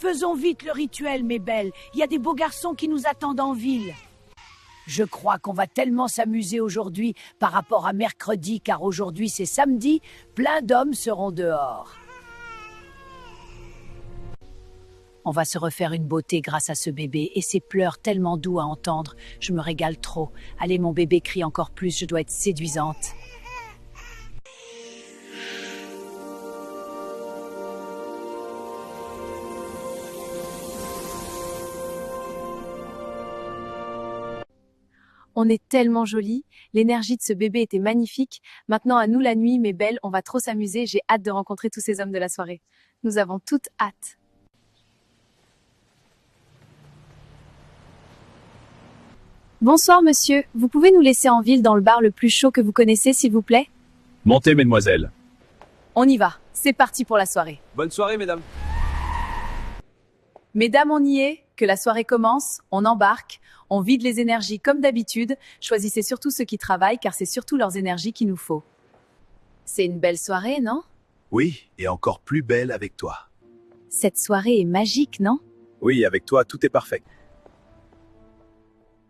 Faisons vite le rituel, mes belles. Il y a des beaux garçons qui nous attendent en ville. Je crois qu'on va tellement s'amuser aujourd'hui par rapport à mercredi, car aujourd'hui c'est samedi, plein d'hommes seront dehors. On va se refaire une beauté grâce à ce bébé et ses pleurs tellement doux à entendre. Je me régale trop. Allez, mon bébé crie encore plus, je dois être séduisante. On est tellement jolis, l'énergie de ce bébé était magnifique. Maintenant à nous la nuit, mes belles, on va trop s'amuser, j'ai hâte de rencontrer tous ces hommes de la soirée. Nous avons toutes hâte. Bonsoir monsieur, vous pouvez nous laisser en ville dans le bar le plus chaud que vous connaissez s'il vous plaît? Montez, mesdemoiselles. On y va, c'est parti pour la soirée. Bonne soirée, mesdames. Mesdames, on y est, que la soirée commence, on embarque, on vide les énergies comme d'habitude, choisissez surtout ceux qui travaillent car c'est surtout leurs énergies qu'il nous faut. C'est une belle soirée, non? Oui, et encore plus belle avec toi. Cette soirée est magique, non? Oui, avec toi, tout est parfait.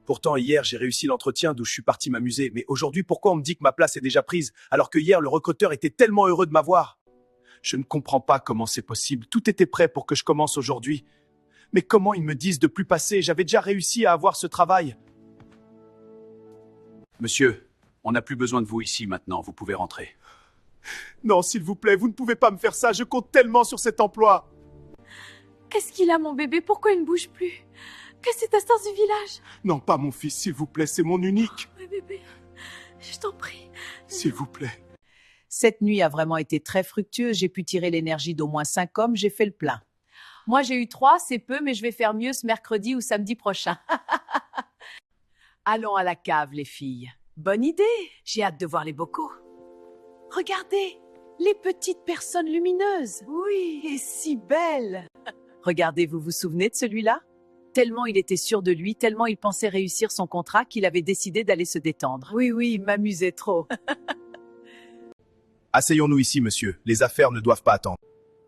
Pourtant, hier, j'ai réussi l'entretien d'où je suis parti m'amuser. Mais aujourd'hui, pourquoi on me dit que ma place est déjà prise, alors que hier, le recruteur était tellement heureux de m'avoir? Je ne comprends pas comment c'est possible. Tout était prêt pour que je commence aujourd'hui. Mais comment ils me disent de plus passer? J'avais déjà réussi à avoir ce travail. Monsieur, on n'a plus besoin de vous ici maintenant. Vous pouvez rentrer. Non, s'il vous plaît, vous ne pouvez pas me faire ça. Je compte tellement sur cet emploi. Qu'est-ce qu'il a mon bébé? Pourquoi il ne bouge plus? Que c'est instance du village? Non, pas mon fils, s'il vous plaît. C'est mon unique. Oh, bébé, je t'en prie. S'il vous plaît. Cette nuit a vraiment été très fructueuse. J'ai pu tirer l'énergie d'au moins 5 hommes. J'ai fait le plein. Moi j'ai eu 3, c'est peu, mais je vais faire mieux ce mercredi ou samedi prochain. Allons à la cave, les filles. Bonne idée. J'ai hâte de voir les bocaux. Regardez, les petites personnes lumineuses. Oui, et si belles. Regardez, vous vous souvenez de celui-là? Tellement il était sûr de lui, tellement il pensait réussir son contrat qu'il avait décidé d'aller se détendre. Oui, il m'amusait trop. Asseyons-nous ici, monsieur. Les affaires ne doivent pas attendre.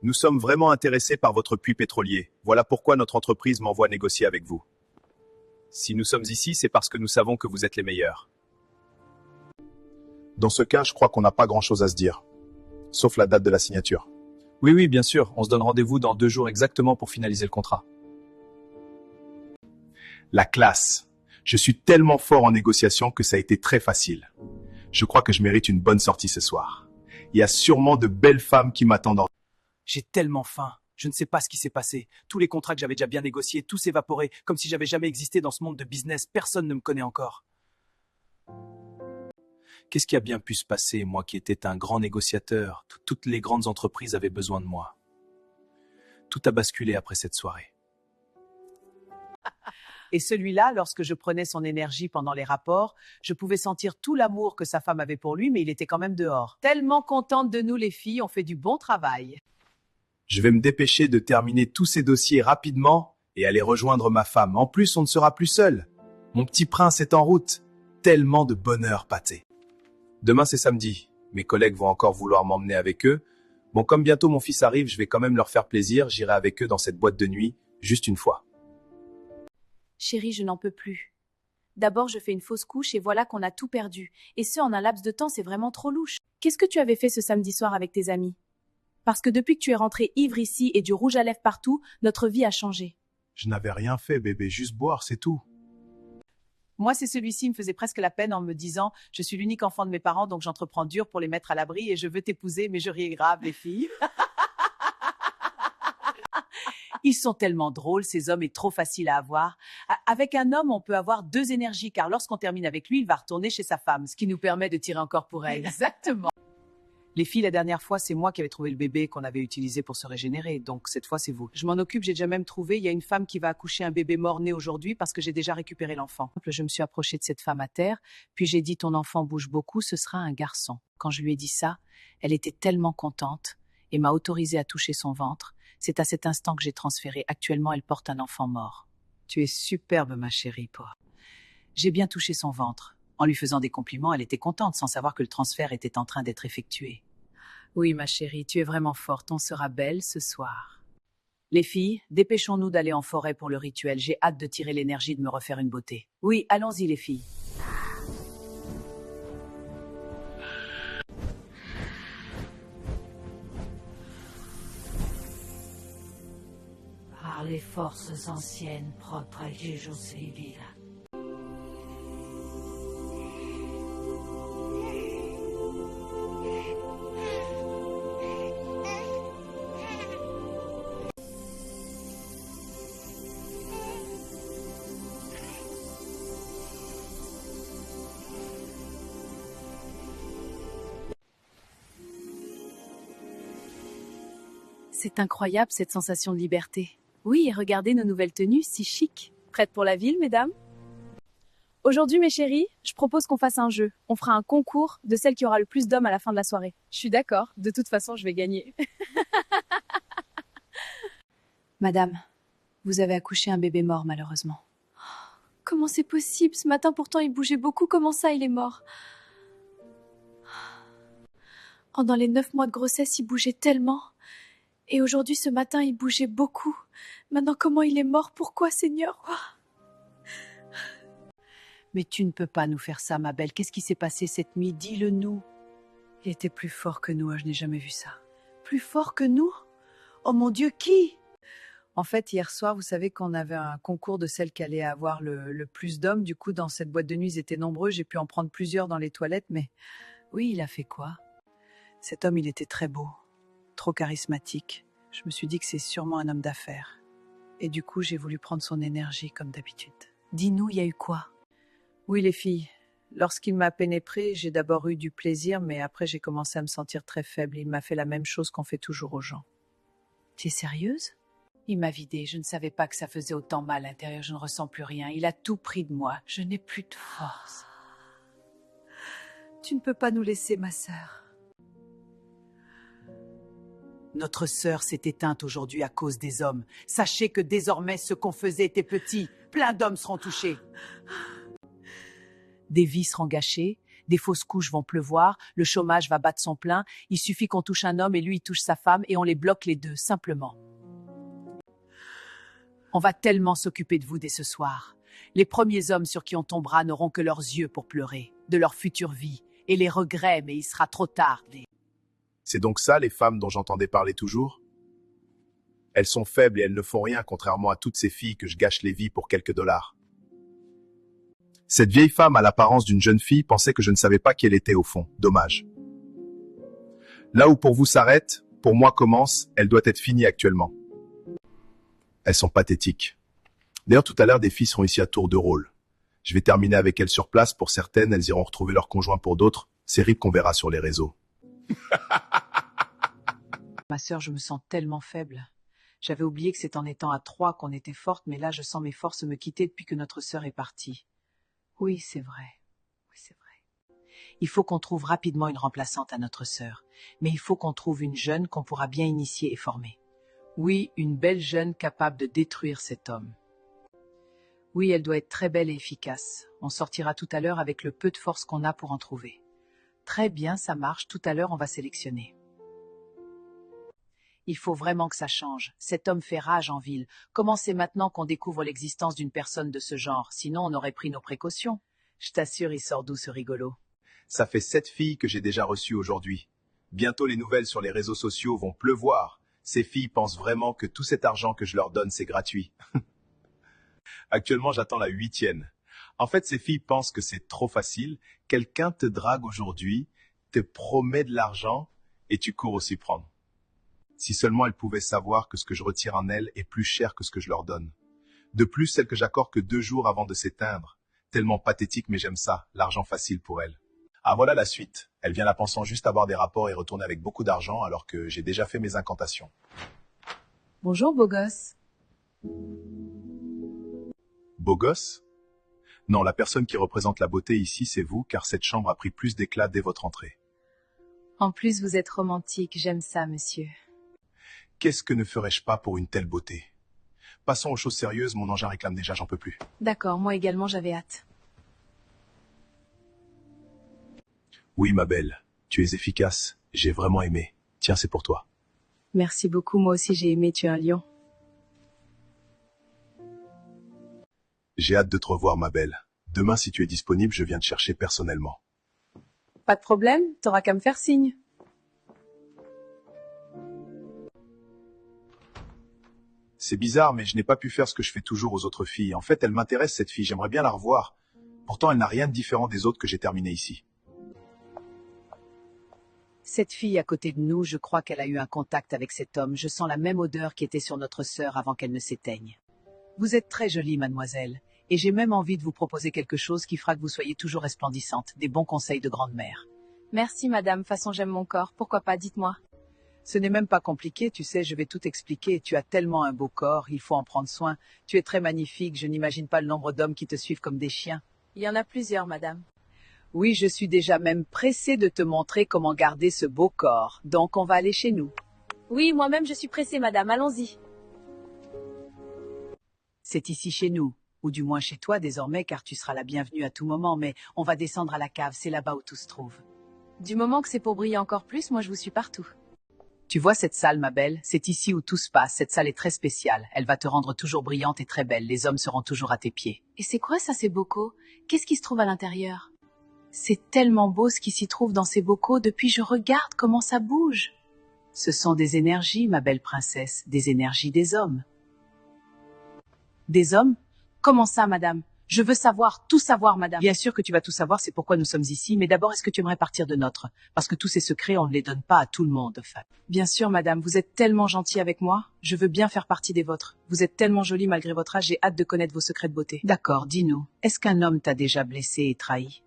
Nous sommes vraiment intéressés par votre puits pétrolier. Voilà pourquoi notre entreprise m'envoie négocier avec vous. Si nous sommes ici, c'est parce que nous savons que vous êtes les meilleurs. Dans ce cas, je crois qu'on n'a pas grand-chose à se dire. Sauf la date de la signature. Oui, bien sûr. On se donne rendez-vous dans 2 jours exactement pour finaliser le contrat. La classe. Je suis tellement fort en négociation que ça a été très facile. Je crois que je mérite une bonne sortie ce soir. Il y a sûrement de belles femmes qui m'attendent en... J'ai tellement faim. Je ne sais pas ce qui s'est passé. Tous les contrats que j'avais déjà bien négociés, tout s'évaporait, comme si j'avais jamais existé dans ce monde de business. Personne ne me connaît encore. Qu'est-ce qui a bien pu se passer, moi qui étais un grand négociateur? Toutes les grandes entreprises avaient besoin de moi. Tout a basculé après cette soirée. Et celui-là, lorsque je prenais son énergie pendant les rapports, je pouvais sentir tout l'amour que sa femme avait pour lui, mais il était quand même dehors. Tellement contente de nous, les filles, on fait du bon travail. Je vais me dépêcher de terminer tous ces dossiers rapidement et aller rejoindre ma femme. En plus, on ne sera plus seul. Mon petit prince est en route. Tellement de bonheur, pâté. Demain, c'est samedi. Mes collègues vont encore vouloir m'emmener avec eux. Bon, comme bientôt mon fils arrive, je vais quand même leur faire plaisir. J'irai avec eux dans cette boîte de nuit, juste une fois. Chérie, je n'en peux plus. D'abord, je fais une fausse couche et voilà qu'on a tout perdu. Et ce, en un laps de temps, c'est vraiment trop louche. Qu'est-ce que tu avais fait ce samedi soir avec tes amis? Parce que depuis que tu es rentré ivre ici et du rouge à lèvres partout, notre vie a changé. Je n'avais rien fait, bébé, juste boire, c'est tout. Moi, c'est celui-ci, il me faisait presque la peine en me disant « Je suis l'unique enfant de mes parents, donc j'entreprends dur pour les mettre à l'abri et je veux t'épouser, mais je riais grave, les filles. » Ils sont tellement drôles, ces hommes, et trop faciles à avoir. Avec un homme, on peut avoir 2 énergies, car lorsqu'on termine avec lui, il va retourner chez sa femme, ce qui nous permet de tirer encore pour elle. Exactement. Les filles, la dernière fois, c'est moi qui avais trouvé le bébé qu'on avait utilisé pour se régénérer, donc cette fois, c'est vous. Je m'en occupe, j'ai déjà même trouvé, il y a une femme qui va accoucher un bébé mort-né aujourd'hui parce que j'ai déjà récupéré l'enfant. Je me suis approchée de cette femme à terre, puis j'ai dit « Ton enfant bouge beaucoup, ce sera un garçon ». Quand je lui ai dit ça, elle était tellement contente et m'a autorisée à toucher son ventre. C'est à cet instant que j'ai transféré. Actuellement, elle porte un enfant mort. Tu es superbe, ma chérie, Paul. J'ai bien touché son ventre. En lui faisant des compliments, elle était contente sans savoir que le transfert était en train d'être effectué. Oui, ma chérie, tu es vraiment forte. On sera belle ce soir. Les filles, dépêchons-nous d'aller en forêt pour le rituel. J'ai hâte de tirer l'énergie de me refaire une beauté. Oui, allons-y les filles. Par les forces anciennes, protégeons ces villes. C'est incroyable cette sensation de liberté. Oui, et regardez nos nouvelles tenues, si chic. Prêtes pour la ville, mesdames? Aujourd'hui, mes chéris, je propose qu'on fasse un jeu. On fera un concours de celle qui aura le plus d'hommes à la fin de la soirée. Je suis d'accord, de toute façon, je vais gagner. Madame, vous avez accouché un bébé mort, malheureusement. Comment c'est possible? Ce matin, pourtant, il bougeait beaucoup. Comment ça, il est mort? Pendant les 9 mois de grossesse, il bougeait tellement. Et aujourd'hui, ce matin, il bougeait beaucoup. Maintenant, comment il est mort? Pourquoi, Seigneur? Mais tu ne peux pas nous faire ça, ma belle. Qu'est-ce qui s'est passé cette nuit? Dis-le-nous. Il était plus fort que nous, je n'ai jamais vu ça. Plus fort que nous? Oh mon Dieu, qui? En fait, hier soir, vous savez qu'on avait un concours de celle qui allait avoir le plus d'hommes. Du coup, dans cette boîte de nuit, ils étaient nombreux. J'ai pu en prendre plusieurs dans les toilettes, mais oui, il a fait quoi? Cet homme, il était très beau, trop charismatique. Je me suis dit que c'est sûrement un homme d'affaires. Et du coup, j'ai voulu prendre son énergie comme d'habitude. Dis-nous, il y a eu quoi? Oui, les filles. Lorsqu'il m'a pénétrée, j'ai d'abord eu du plaisir, mais après j'ai commencé à me sentir très faible. Il m'a fait la même chose qu'on fait toujours aux gens. Tu es sérieuse? Il m'a vidée. Je ne savais pas que ça faisait autant mal à l'intérieur. Je ne ressens plus rien. Il a tout pris de moi. Je n'ai plus de force. Tu ne peux pas nous laisser, ma sœur. Notre sœur s'est éteinte aujourd'hui à cause des hommes. Sachez que désormais, ce qu'on faisait était petit. Plein d'hommes seront touchés. Des vies seront gâchées, des fausses couches vont pleuvoir, le chômage va battre son plein. Il suffit qu'on touche un homme et lui il touche sa femme et on les bloque les deux, simplement. On va tellement s'occuper de vous dès ce soir. Les premiers hommes sur qui on tombera n'auront que leurs yeux pour pleurer, de leur future vie, et les regrets, mais il sera trop tard. C'est donc ça les femmes dont j'entendais parler toujours? Elles sont faibles et elles ne font rien, contrairement à toutes ces filles que je gâche les vies pour quelques dollars. Cette vieille femme à l'apparence d'une jeune fille pensait que je ne savais pas qui elle était au fond. Dommage. Là où pour vous s'arrête, pour moi commence, elle doit être finie actuellement. Elles sont pathétiques. D'ailleurs, tout à l'heure, des filles seront ici à tour de rôle. Je vais terminer avec elles sur place. Pour certaines, elles iront retrouver leur conjoint. Pour d'autres, c'est RIP qu'on verra sur les réseaux. Ma sœur, je me sens tellement faible. J'avais oublié que c'est en étant à 3 qu'on était forte, mais là, je sens mes forces me quitter depuis que notre sœur est partie. Oui, c'est vrai. Oui, c'est vrai. Il faut qu'on trouve rapidement une remplaçante à notre sœur, mais il faut qu'on trouve une jeune qu'on pourra bien initier et former. Oui, une belle jeune capable de détruire cet homme. Oui, elle doit être très belle et efficace. On sortira tout à l'heure avec le peu de force qu'on a pour en trouver. Très bien, ça marche. Tout à l'heure, on va sélectionner. Il faut vraiment que ça change. Cet homme fait rage en ville. Comment c'est maintenant qu'on découvre l'existence d'une personne de ce genre? Sinon, on aurait pris nos précautions. Je t'assure, il sort d'où ce rigolo? Ça fait 7 filles que j'ai déjà reçues aujourd'hui. Bientôt, les nouvelles sur les réseaux sociaux vont pleuvoir. Ces filles pensent vraiment que tout cet argent que je leur donne, c'est gratuit. Actuellement, j'attends la 8e. En fait, ces filles pensent que c'est trop facile. Quelqu'un te drague aujourd'hui, te promet de l'argent et tu cours aussi prendre. Si seulement elles pouvaient savoir que ce que je retire en elles est plus cher que ce que je leur donne. De plus, celle que j'accorde que 2 jours avant de s'éteindre. Tellement pathétique, mais j'aime ça, l'argent facile pour elle. Ah, voilà la suite. Elle vient là pensant juste avoir des rapports et retourner avec beaucoup d'argent alors que j'ai déjà fait mes incantations. Bonjour, beau gosse. Beau gosse? Non, la personne qui représente la beauté ici, c'est vous, car cette chambre a pris plus d'éclat dès votre entrée. En plus, vous êtes romantique, j'aime ça, monsieur. Qu'est-ce que ne ferais-je pas pour une telle beauté? Passons aux choses sérieuses, mon engin réclame déjà, j'en peux plus. D'accord, moi également, j'avais hâte. Oui, ma belle, tu es efficace, j'ai vraiment aimé. Tiens, c'est pour toi. Merci beaucoup, moi aussi j'ai aimé, tu es un lion. J'ai hâte de te revoir, ma belle. Demain, si tu es disponible, je viens te chercher personnellement. Pas de problème, t'auras qu'à me faire signe. C'est bizarre, mais je n'ai pas pu faire ce que je fais toujours aux autres filles. En fait, elle m'intéresse, cette fille. J'aimerais bien la revoir. Pourtant, elle n'a rien de différent des autres que j'ai terminées ici. Cette fille à côté de nous, je crois qu'elle a eu un contact avec cet homme. Je sens la même odeur qui était sur notre sœur avant qu'elle ne s'éteigne. Vous êtes très jolie, mademoiselle. Et j'ai même envie de vous proposer quelque chose qui fera que vous soyez toujours resplendissante. Des bons conseils de grande-mère. Merci madame, façon j'aime mon corps, pourquoi pas, dites-moi. Ce n'est même pas compliqué, tu sais, je vais tout expliquer. Tu as tellement un beau corps, il faut en prendre soin. Tu es très magnifique, je n'imagine pas le nombre d'hommes qui te suivent comme des chiens. Il y en a plusieurs madame. Oui, je suis déjà même pressée de te montrer comment garder ce beau corps. Donc on va aller chez nous. Oui, moi-même je suis pressée madame, allons-y. C'est ici chez nous, ou du moins chez toi désormais, car tu seras la bienvenue à tout moment, mais on va descendre à la cave, c'est là-bas où tout se trouve. Du moment que c'est pour briller encore plus, moi je vous suis partout. Tu vois cette salle, ma belle? C'est ici où tout se passe. Cette salle est très spéciale. Elle va te rendre toujours brillante et très belle. Les hommes seront toujours à tes pieds. Et c'est quoi ça, ces bocaux? Qu'est-ce qui se trouve à l'intérieur? C'est tellement beau ce qui s'y trouve dans ces bocaux, depuis je regarde comment ça bouge. Ce sont des énergies, ma belle princesse, des énergies des hommes. Des hommes? Comment ça, madame? Je veux savoir, tout savoir, madame. Bien sûr que tu vas tout savoir, c'est pourquoi nous sommes ici, mais d'abord, est-ce que tu aimerais partir de notre? Parce que tous ces secrets, on ne les donne pas à tout le monde, femme. Bien sûr, madame, vous êtes tellement gentille avec moi, je veux bien faire partie des vôtres. Vous êtes tellement jolie malgré votre âge, j'ai hâte de connaître vos secrets de beauté. D'accord, dis-nous, est-ce qu'un homme t'a déjà blessé et trahi?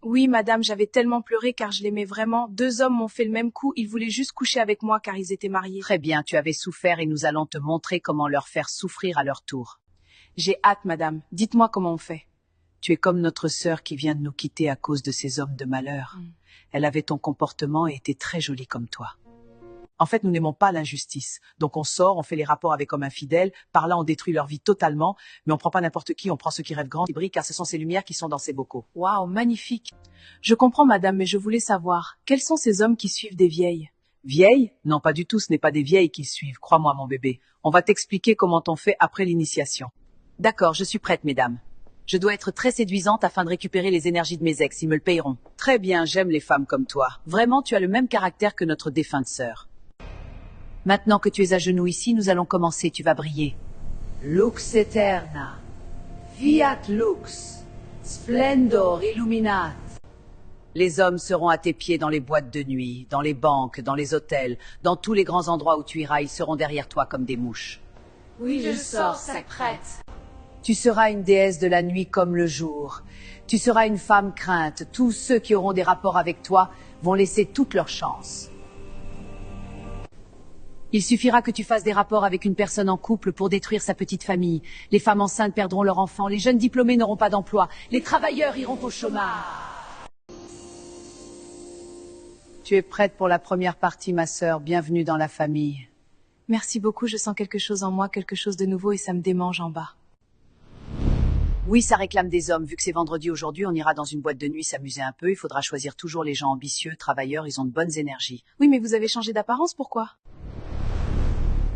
Oui, madame, j'avais tellement pleuré car je l'aimais vraiment. 2 hommes m'ont fait le même coup, ils voulaient juste coucher avec moi car ils étaient mariés. Très bien, tu avais souffert et nous allons te montrer comment leur faire souffrir à leur tour. J'ai hâte, madame. Dites-moi comment on fait. Tu es comme notre sœur qui vient de nous quitter à cause de ces hommes de malheur. Elle avait ton comportement et était très jolie comme toi. En fait, nous n'aimons pas l'injustice. Donc on sort, on fait les rapports avec hommes infidèles, par là on détruit leur vie totalement, mais on prend pas n'importe qui, on prend ceux qui rêvent grand et brillent, car ce sont ces lumières qui sont dans ces bocaux. Waouh, magnifique. Je comprends, madame, mais je voulais savoir, quels sont ces hommes qui suivent des vieilles? Vieilles? Non, pas du tout, ce n'est pas des vieilles qui suivent, crois-moi mon bébé. On va t'expliquer comment on fait après l'initiation. D'accord, je suis prête, mesdames. Je dois être très séduisante afin de récupérer les énergies de mes ex, ils me le payeront. Très bien, j'aime les femmes comme toi. Vraiment, tu as le même caractère que notre défunte sœur. Maintenant que tu es à genoux ici, nous allons commencer, tu vas briller. Lux eterna, fiat lux, splendor illuminat. Les hommes seront à tes pieds dans les boîtes de nuit, dans les banques, dans les hôtels, dans tous les grands endroits où tu iras, ils seront derrière toi comme des mouches. Oui, je sors, sacrette. Tu seras une déesse de la nuit comme le jour. Tu seras une femme crainte. Tous ceux qui auront des rapports avec toi vont laisser toute leur chance. Il suffira que tu fasses des rapports avec une personne en couple pour détruire sa petite famille. Les femmes enceintes perdront leur enfant, les jeunes diplômés n'auront pas d'emploi, les travailleurs iront au chômage. Tu es prête pour la première partie, ma sœur. Bienvenue dans la famille. Merci beaucoup, je sens quelque chose en moi, quelque chose de nouveau et ça me démange en bas. Oui, ça réclame des hommes. Vu que c'est vendredi aujourd'hui, on ira dans une boîte de nuit s'amuser un peu. Il faudra choisir toujours les gens ambitieux, travailleurs, ils ont de bonnes énergies. Oui, mais vous avez changé d'apparence, pourquoi?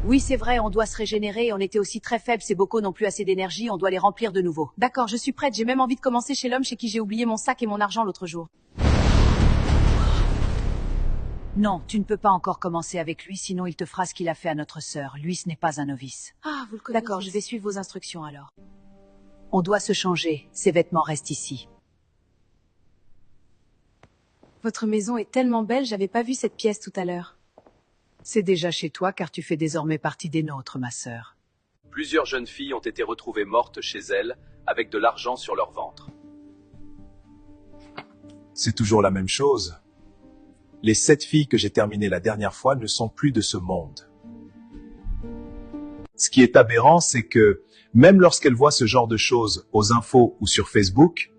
Oui, c'est vrai, on doit se régénérer. On était aussi très faibles, ces bocaux n'ont plus assez d'énergie, on doit les remplir de nouveau. D'accord, je suis prête, j'ai même envie de commencer chez l'homme chez qui j'ai oublié mon sac et mon argent l'autre jour. Non, tu ne peux pas encore commencer avec lui, sinon il te fera ce qu'il a fait à notre sœur. Lui, ce n'est pas un novice. Ah, vous le connaissez. D'accord, je vais suivre vos instructions alors. On doit se changer. Ces vêtements restent ici. Votre maison est tellement belle, j'avais pas vu cette pièce tout à l'heure. C'est déjà chez toi car tu fais désormais partie des nôtres, ma sœur. Plusieurs jeunes filles ont été retrouvées mortes chez elles, avec de l'argent sur leur ventre. C'est toujours la même chose. Les 7 filles que j'ai terminées la dernière fois ne sont plus de ce monde. Ce qui est aberrant, c'est que, même lorsqu'elles voient ce genre de choses aux infos ou sur Facebook,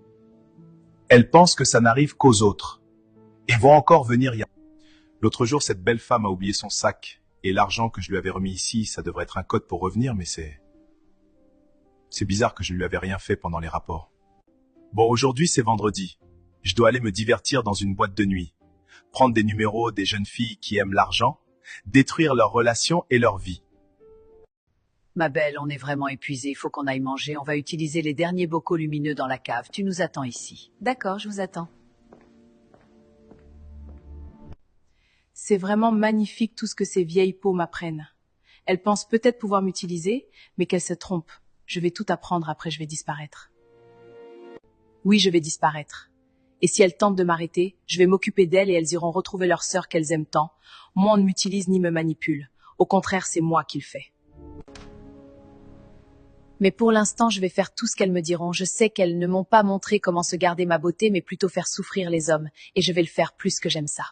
elles pensent que ça n'arrive qu'aux autres. Et vont encore venir y... L'autre jour, cette belle femme a oublié son sac. Et l'argent que je lui avais remis ici, ça devrait être un code pour revenir, mais c'est bizarre que je ne lui avais rien fait pendant les rapports. Bon, aujourd'hui, c'est vendredi. Je dois aller me divertir dans une boîte de nuit. Prendre des numéros des jeunes filles qui aiment l'argent, détruire leurs relations et leur vie. Ma belle, on est vraiment épuisé, il faut qu'on aille manger. On va utiliser les derniers bocaux lumineux dans la cave. Tu nous attends ici. D'accord, je vous attends. C'est vraiment magnifique tout ce que ces vieilles peaux m'apprennent. Elles pensent peut-être pouvoir m'utiliser, mais qu'elles se trompent. Je vais tout apprendre, après je vais disparaître. Oui, je vais disparaître. Et si elles tentent de m'arrêter, je vais m'occuper d'elles et elles iront retrouver leur sœur qu'elles aiment tant. Moi, on ne m'utilise ni me manipule. Au contraire, c'est moi qui le fais. Mais pour l'instant, je vais faire tout ce qu'elles me diront. Je sais qu'elles ne m'ont pas montré comment se garder ma beauté, mais plutôt faire souffrir les hommes. Et je vais le faire plus que j'aime ça.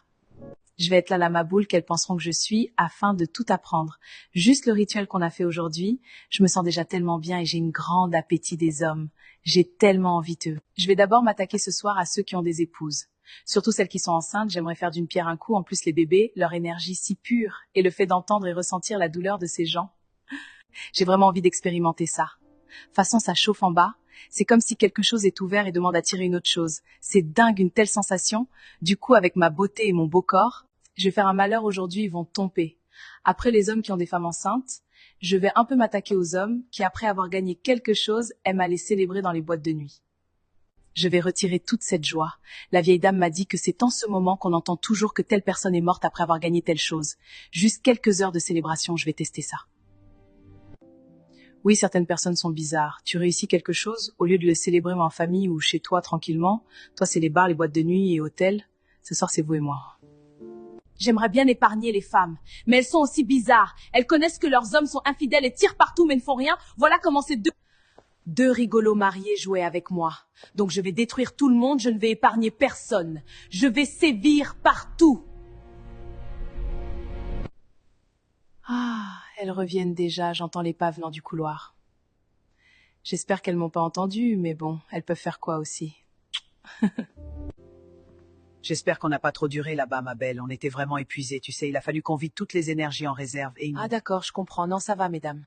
Je vais être la lama boule qu'elles penseront que je suis afin de tout apprendre. Juste le rituel qu'on a fait aujourd'hui, je me sens déjà tellement bien et j'ai une grande appétit des hommes. J'ai tellement envie d'eux. Je vais d'abord m'attaquer ce soir à ceux qui ont des épouses. Surtout celles qui sont enceintes, j'aimerais faire d'une pierre un coup. En plus, les bébés, leur énergie si pure et le fait d'entendre et ressentir la douleur de ces gens. J'ai vraiment envie d'expérimenter ça. Façon, ça chauffe en bas. C'est comme si quelque chose est ouvert et demande à tirer une autre chose. C'est dingue, une telle sensation. Du coup, avec ma beauté et mon beau corps, je vais faire un malheur aujourd'hui, ils vont tomber. Après les hommes qui ont des femmes enceintes, je vais un peu m'attaquer aux hommes qui, après avoir gagné quelque chose, aiment aller célébrer dans les boîtes de nuit. Je vais retirer toute cette joie. La vieille dame m'a dit que c'est en ce moment qu'on entend toujours que telle personne est morte après avoir gagné telle chose. Juste quelques heures de célébration, je vais tester ça. Oui, certaines personnes sont bizarres. Tu réussis quelque chose, au lieu de le célébrer en famille ou chez toi tranquillement, toi c'est les bars, les boîtes de nuit et hôtels. Ce soir c'est vous et moi. J'aimerais bien épargner les femmes, mais elles sont aussi bizarres. Elles connaissent que leurs hommes sont infidèles et tirent partout mais ne font rien. Voilà comment ces deux rigolos mariés jouaient avec moi. Donc je vais détruire tout le monde, je ne vais épargner personne. Je vais sévir partout. Ah, elles reviennent déjà, j'entends les pas venant du couloir. J'espère qu'elles m'ont pas entendu, mais bon, elles peuvent faire quoi aussi. J'espère qu'on n'a pas trop duré là-bas, ma belle. On était vraiment épuisés, tu sais. Il a fallu qu'on vide toutes les énergies en réserve et... Ah d'accord, je comprends. Non, ça va, mesdames.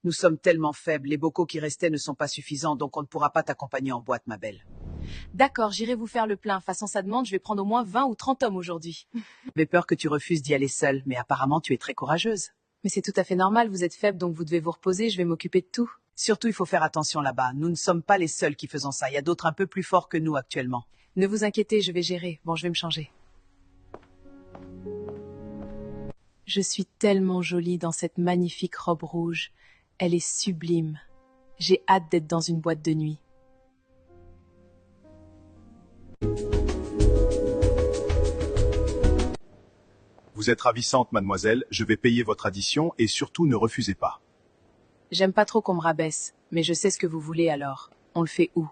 Nous sommes tellement faibles, les bocaux qui restaient ne sont pas suffisants, donc on ne pourra pas t'accompagner en boîte, ma belle. D'accord, j'irai vous faire le plein. Façon sa demande, je vais prendre au moins 20 ou 30 hommes aujourd'hui. J'avais peur que tu refuses d'y aller seule, mais apparemment tu es très courageuse. Mais c'est tout à fait normal, vous êtes faible, donc vous devez vous reposer, je vais m'occuper de tout. Surtout, il faut faire attention là-bas. Nous ne sommes pas les seuls qui faisons ça. Il y a d'autres un peu plus forts que nous actuellement. Ne vous inquiétez, je vais gérer. Bon, je vais me changer. Je suis tellement jolie dans cette magnifique robe rouge. Elle est sublime. J'ai hâte d'être dans une boîte de nuit. Vous êtes ravissante, mademoiselle. Je vais payer votre addition et surtout ne refusez pas. J'aime pas trop qu'on me rabaisse, mais je sais ce que vous voulez alors. On le fait où?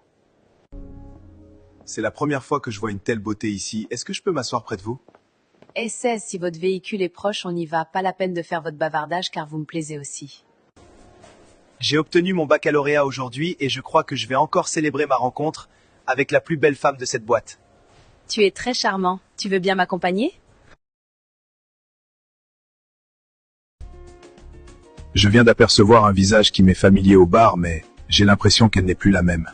C'est la première fois que je vois une telle beauté ici. Est-ce que je peux m'asseoir près de vous? SS, si votre véhicule est proche, on y va. Pas la peine de faire votre bavardage car vous me plaisez aussi. J'ai obtenu mon baccalauréat aujourd'hui et je crois que je vais encore célébrer ma rencontre avec la plus belle femme de cette boîte. Tu es très charmant. Tu veux bien m'accompagner? Je viens d'apercevoir un visage qui m'est familier au bar, mais j'ai l'impression qu'elle n'est plus la même.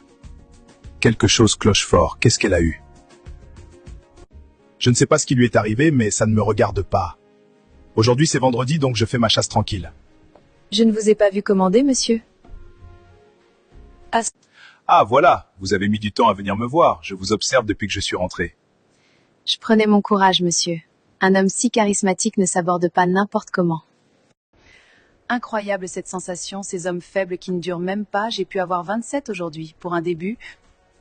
Quelque chose cloche fort. Qu'est-ce qu'elle a eu? Je ne sais pas ce qui lui est arrivé, mais ça ne me regarde pas. Aujourd'hui c'est vendredi, donc je fais ma chasse tranquille. Je ne vous ai pas vu commander, monsieur. Ah voilà, vous avez mis du temps à venir me voir. Je vous observe depuis que je suis rentré. Je prenais mon courage, monsieur. Un homme si charismatique ne s'aborde pas n'importe comment. Incroyable cette sensation, ces hommes faibles qui ne durent même pas. J'ai pu avoir 27 aujourd'hui. Pour un début,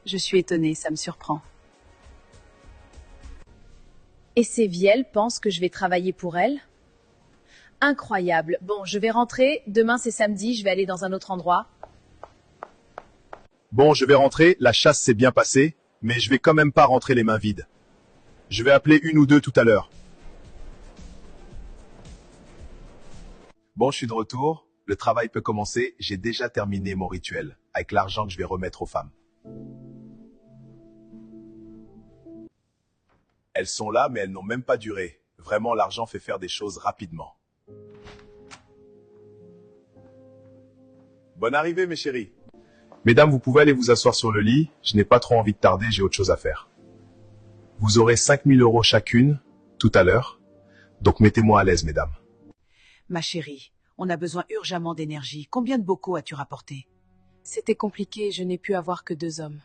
je suis étonnée, ça me surprend. Et ces Vielles pensent que je vais travailler pour elles? Incroyable. Bon, je vais rentrer. Demain, c'est samedi, je vais aller dans un autre endroit. Bon, je vais rentrer, la chasse s'est bien passée, mais je vais quand même pas rentrer les mains vides. Je vais appeler une ou deux tout à l'heure. Bon, je suis de retour, le travail peut commencer, j'ai déjà terminé mon rituel, avec l'argent que je vais remettre aux femmes. Elles sont là, mais elles n'ont même pas duré. Vraiment, l'argent fait faire des choses rapidement. Bonne arrivée, mes chéris. Mesdames, vous pouvez aller vous asseoir sur le lit. Je n'ai pas trop envie de tarder, j'ai autre chose à faire. Vous aurez 5 000 € chacune, tout à l'heure. Donc mettez-moi à l'aise, mesdames. Ma chérie, On a besoin urgemment d'énergie. Combien de bocaux as-tu rapporté? C'était compliqué, je n'ai pu avoir que 2 hommes.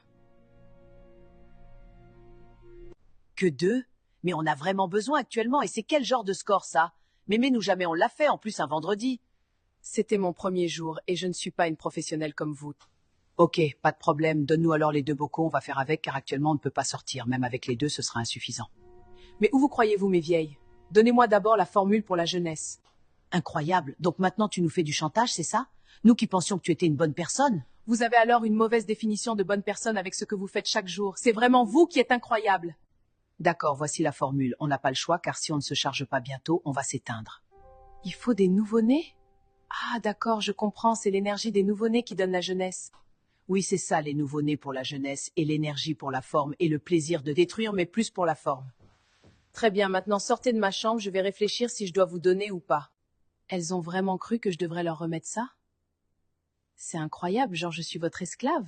Que 2? Mais on a vraiment besoin actuellement, et c'est quel genre de score ça? Mémé nous jamais on l'a fait, en plus un vendredi. C'était mon premier jour, et je ne suis pas une professionnelle comme vous. Ok, pas de problème, donne-nous alors les 2 bocaux, on va faire avec, car actuellement on ne peut pas sortir, même avec les 2 ce sera insuffisant. Mais où vous croyez-vous, mes vieilles? Donnez-moi d'abord la formule pour la jeunesse. Incroyable, donc maintenant tu nous fais du chantage, c'est ça? Nous qui pensions que tu étais une bonne personne? Vous avez alors une mauvaise définition de bonne personne avec ce que vous faites chaque jour. C'est vraiment vous qui êtes incroyable. D'accord, voici la formule, on n'a pas le choix, car si on ne se charge pas bientôt, on va s'éteindre. Il faut des nouveau-nés? Ah, d'accord, je comprends, c'est l'énergie des nouveau-nés qui donne la jeunesse. Oui, c'est ça, les nouveau-nés pour la jeunesse, et l'énergie pour la forme, et le plaisir de détruire, mais plus pour la forme. Très bien, maintenant sortez de ma chambre, je vais réfléchir si je dois vous donner ou pas. Elles ont vraiment cru que je devrais leur remettre ça? C'est incroyable, genre je suis votre esclave.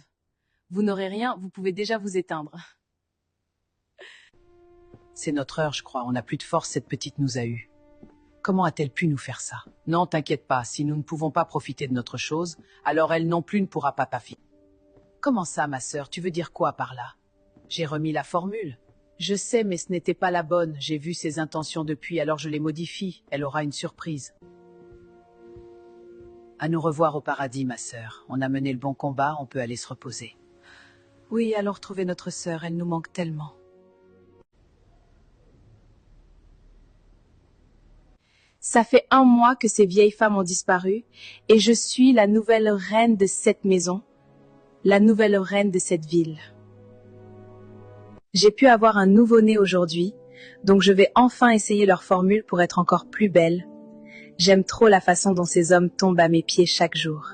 Vous n'aurez rien, vous pouvez déjà vous éteindre. C'est notre heure, je crois, on n'a plus de force, cette petite nous a eu. Comment a-t-elle pu nous faire ça? Non, t'inquiète pas, si nous ne pouvons pas profiter de notre chose, alors elle non plus ne pourra pas profiter. Comment ça, ma sœur, tu veux dire quoi par là? J'ai remis la formule. Je sais, mais ce n'était pas la bonne, j'ai vu ses intentions depuis, alors je les modifie, elle aura une surprise. À nous revoir au paradis, ma sœur. On a mené le bon combat, on peut aller se reposer. Oui, allons retrouver notre sœur, elle nous manque tellement. Ça fait 1 mois que ces vieilles femmes ont disparu, et je suis la nouvelle reine de cette maison, la nouvelle reine de cette ville. J'ai pu avoir un nouveau-né aujourd'hui, donc je vais enfin essayer leur formule pour être encore plus belle. J'aime trop la façon dont ces hommes tombent à mes pieds chaque jour.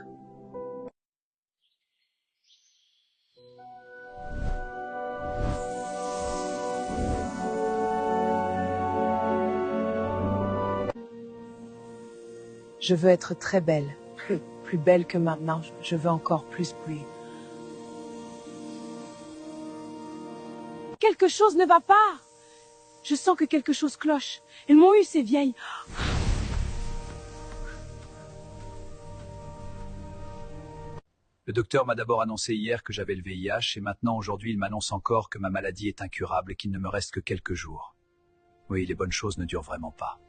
Je veux être très belle. Plus belle que maintenant. Je veux encore plus briller. Quelque chose ne va pas! Je sens que quelque chose cloche. Elles m'ont eu, ces vieilles. Le docteur m'a d'abord annoncé hier que j'avais le VIH et maintenant aujourd'hui il m'annonce encore que ma maladie est incurable et qu'il ne me reste que quelques jours. Oui, les bonnes choses ne durent vraiment pas.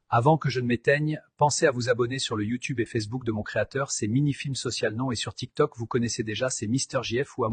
Avant que je ne m'éteigne, pensez à vous abonner sur le YouTube et Facebook de mon créateur, c'est Minifilm Social Non, et sur TikTok vous connaissez déjà, c'est Mister JF ou